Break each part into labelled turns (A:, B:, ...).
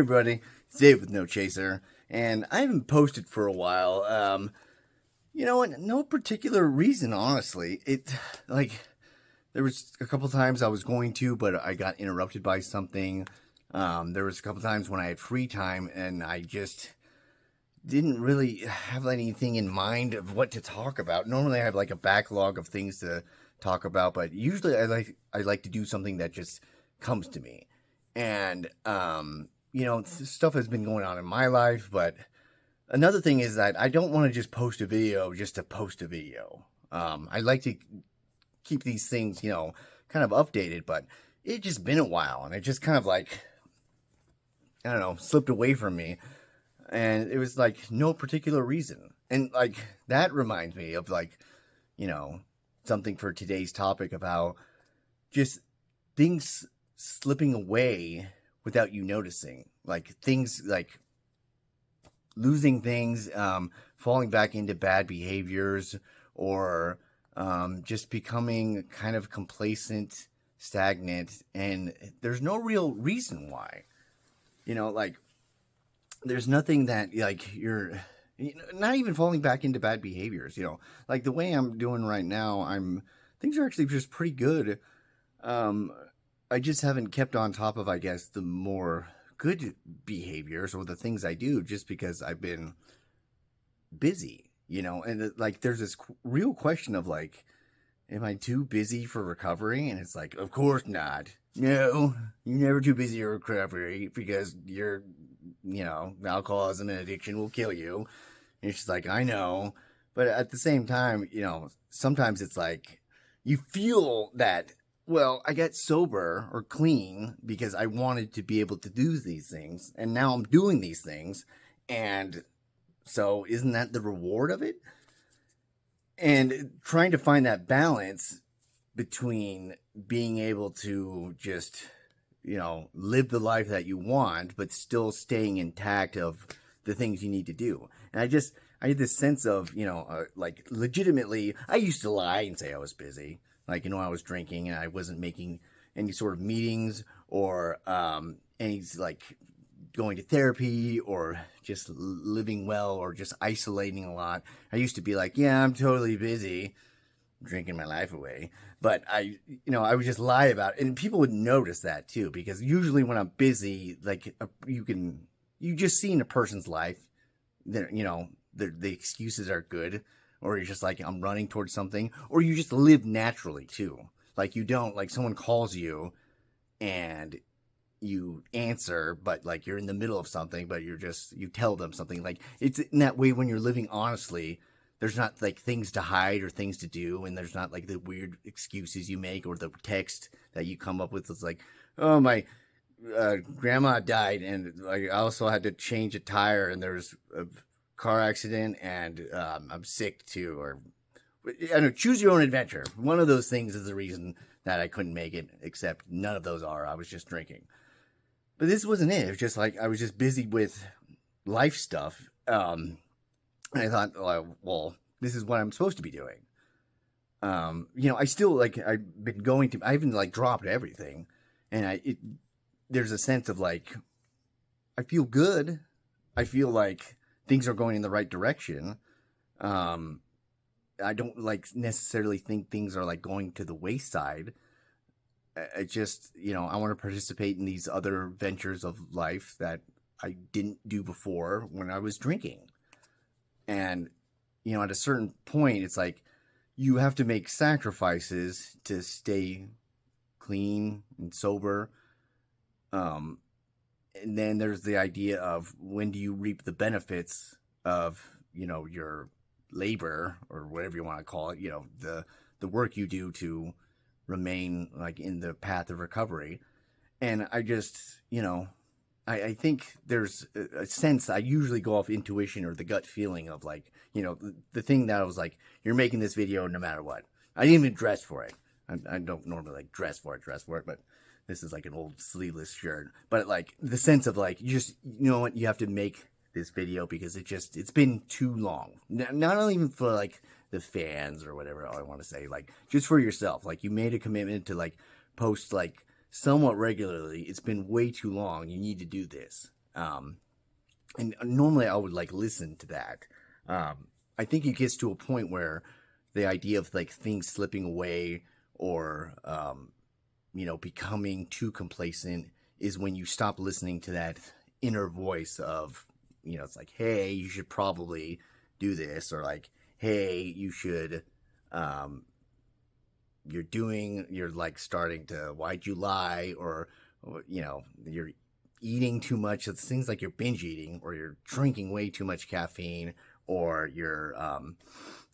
A: everybody, it's Dave with No Chaser, and I haven't posted for a while. No particular reason, honestly. There was a couple times I was going to, but I got interrupted by something. There was a couple times when I had free time, and I just didn't really have anything in mind of what to talk about. Normally, I have like a backlog of things to talk about, but usually I like to do something that just comes to me. And stuff has been going on in my life, but another thing is that I don't want to just post a video just to post a video. I like to keep these things, kind of updated, but it's just been a while, and it just kind of like, I don't know, slipped away from me. And it was like no particular reason. And like that reminds me of something for today's topic of how just things slipping away without you noticing. Like things like losing things, falling back into bad behaviors, or just becoming kind of complacent, stagnant, and there's no real reason why. There's nothing that you're not even falling back into bad behaviors. Like the way I'm doing right now, things are actually just pretty good. I just haven't kept on top of, I guess, the more good behaviors or the things I do just because I've been busy, and there's this real question of am I too busy for recovery? And it's like, of course not. No, you're never too busy for recovery because alcoholism and addiction will kill you. And it's just like, I know. But at the same time, sometimes it's like you feel that, well, I got sober or clean because I wanted to be able to do these things. And now I'm doing these things. And so isn't that the reward of it? And trying to find that balance between being able to just, live the life that you want, but still staying intact of the things you need to do. And I had this sense of, legitimately, I used to lie and say I was busy. I was drinking and I wasn't making any sort of meetings or any going to therapy or just living well or just isolating a lot. I used to be like, yeah, I'm totally busy, drinking my life away. But I would just lie about it. And people would notice that too, because usually when I'm busy, you just see in a person's life that, the excuses are good, or you're just like, I'm running towards something, or you just live naturally too. You don't, someone calls you and you answer, but you're in the middle of something, but you tell them something. It's in that way when you're living honestly. There's not things to hide or things to do, and there's not the weird excuses you make or the text that you come up with. It's like, oh, my grandma died, and I also had to change a tire, and there's a car accident, and I'm sick too. Or I don't know, choose your own adventure. One of those things is the reason that I couldn't make it, except none of those are. I was just drinking. But this wasn't it. It was just I was just busy with life stuff. And I thought, well, this is what I'm supposed to be doing. I still I've been going to, I haven't dropped everything. And there's a sense of I feel good. I feel like things are going in the right direction. I don't necessarily think things are going to the wayside. I just, I want to participate in these other ventures of life that I didn't do before when I was drinking. And, at a certain point, it's you have to make sacrifices to stay clean and sober. And then there's the idea of when do you reap the benefits of, your labor or whatever you want to call it, the work you do to remain in the path of recovery. And I just, I think there's a sense I usually go off intuition or the gut feeling of the thing that I was you're making this video no matter what. I didn't even dress for it. I don't normally dress for it, but this is an old sleeveless shirt. But the sense of you just, what, you have to make this video because it's been too long. Not only even for the fans or whatever I want to say, just for yourself. You made a commitment to post somewhat regularly. It's been way too long. You need to do this. And normally I would like listen to that. I think it gets to a point where the idea of like things slipping away or becoming too complacent is when you stop listening to that inner voice of, it's like, hey, you should probably do this, or like, hey, you should, you're like starting to, why'd you lie? Or you're eating too much. It's things like you're binge eating, or you're drinking way too much caffeine, or you're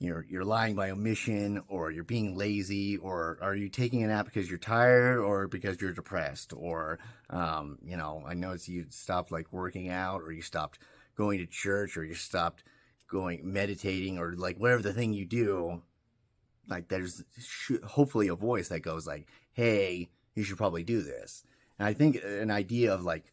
A: lying by omission, or you're being lazy, or are you taking a nap because you're tired or because you're depressed, or I noticed you stopped like working out, or you stopped going to church, or you stopped going meditating, or like whatever the thing you do. Like there's hopefully a voice that goes like, hey, you should probably do this. And I think an idea of like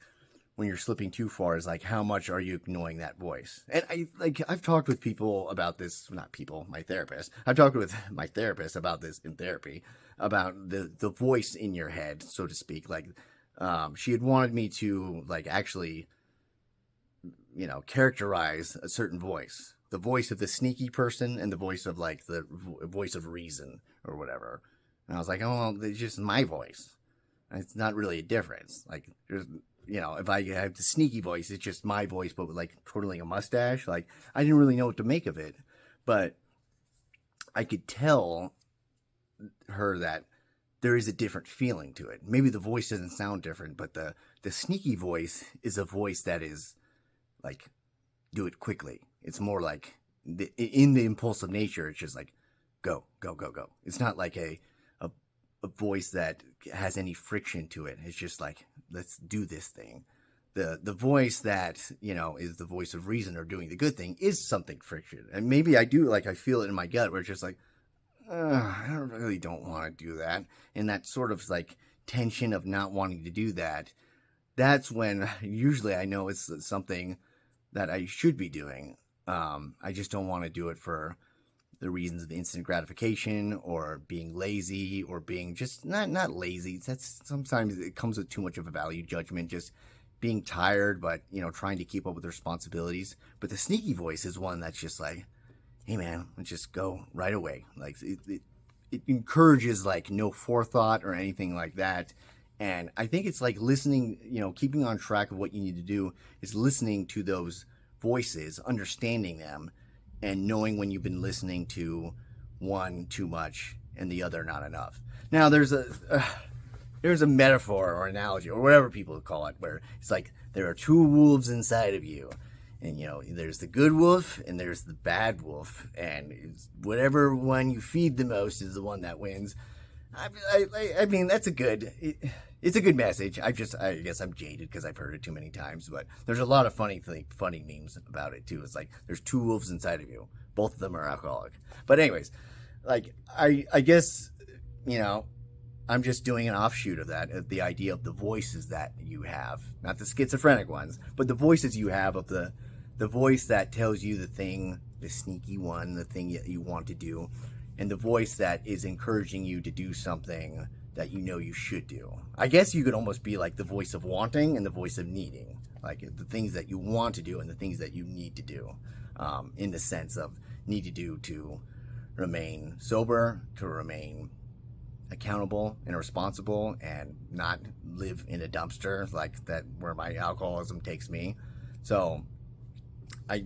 A: when you're slipping too far is like, how much are you ignoring that voice? And I've talked with people about this, not people, my therapist. I've talked with my therapist about this in therapy, about the voice in your head, so to speak. Like, she had wanted me to like actually, characterize a certain voice, the voice of the sneaky person and the voice of like the voice of reason or whatever. And I was like, oh, well, it's just my voice. It's not really a difference. Like, there's, if I have the sneaky voice, it's just my voice, but with like twirling a mustache. Like, I didn't really know what to make of it, but I could tell her that there is a different feeling to it. Maybe the voice doesn't sound different, but the sneaky voice is a voice that is like, do it quickly. It's more like in the impulsive nature. It's just like, go, go, go, go. It's not like a voice that has any friction to it. It's just like, let's do this thing. The voice that, is the voice of reason or doing the good thing is something friction. And maybe I do, like, I feel it in my gut where it's just like, I really don't want to do that. And that sort of like tension of not wanting to do that. That's when usually I know it's something that I should be doing. I just don't want to do it for the reasons of instant gratification, or being lazy, or being just not lazy. That's sometimes it comes with too much of a value judgment, just being tired, but trying to keep up with responsibilities. But the sneaky voice is one that's just like, hey man, let's just go right away. Like it encourages like no forethought or anything like that. And I think it's like listening, keeping on track of what you need to do is listening to those voices, understanding them, and knowing when you've been listening to one too much and the other not enough. Now there's a metaphor or analogy or whatever people call it, where it's like there are two wolves inside of you, and there's the good wolf and there's the bad wolf, and whatever one you feed the most is the one that wins. I mean, that's it's a good message. I guess I'm jaded because I've heard it too many times, but there's a lot of funny memes about it too. It's like, there's two wolves inside of you. Both of them are alcoholic. But anyways, like, I guess, I'm just doing an offshoot of that, the idea of the voices that you have, not the schizophrenic ones, but the voices you have of the voice that tells you the thing, the sneaky one, the thing that you want to do, and the voice that is encouraging you to do something that you should do. I guess you could almost be like the voice of wanting and the voice of needing, like the things that you want to do and the things that you need to do, in the sense of need to do to remain sober, to remain accountable and responsible, and not live in a dumpster like that where my alcoholism takes me. So I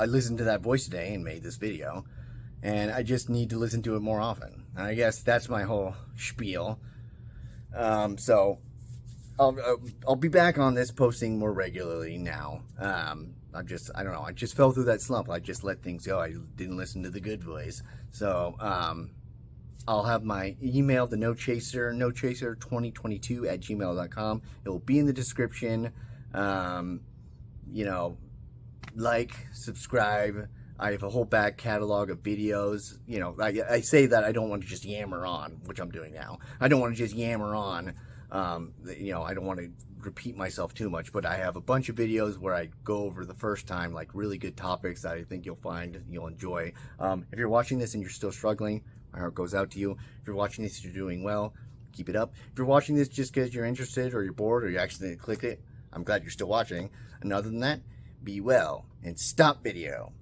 A: listened to that voice today and made this video, and I just need to listen to it more often. And I guess that's my whole spiel. So I'll be back on this, posting more regularly now. I don't know. I just fell through that slump. I just let things go. I didn't listen to the good voice. So, I'll have my email, the nochaser2022@gmail.com. It will be in the description. Like, subscribe. I have a whole back catalog of videos. I say that I don't want to just yammer on, which I'm doing now. I don't want to just yammer on. I don't want to repeat myself too much, but I have a bunch of videos where I go over the first time, like, really good topics that I think you'll enjoy. If you're watching this and you're still struggling, my heart goes out to you. If you're watching this, you're doing well, keep it up. If you're watching this just because you're interested or you're bored or you accidentally clicked it, I'm glad you're still watching. And other than that, be well and stop video.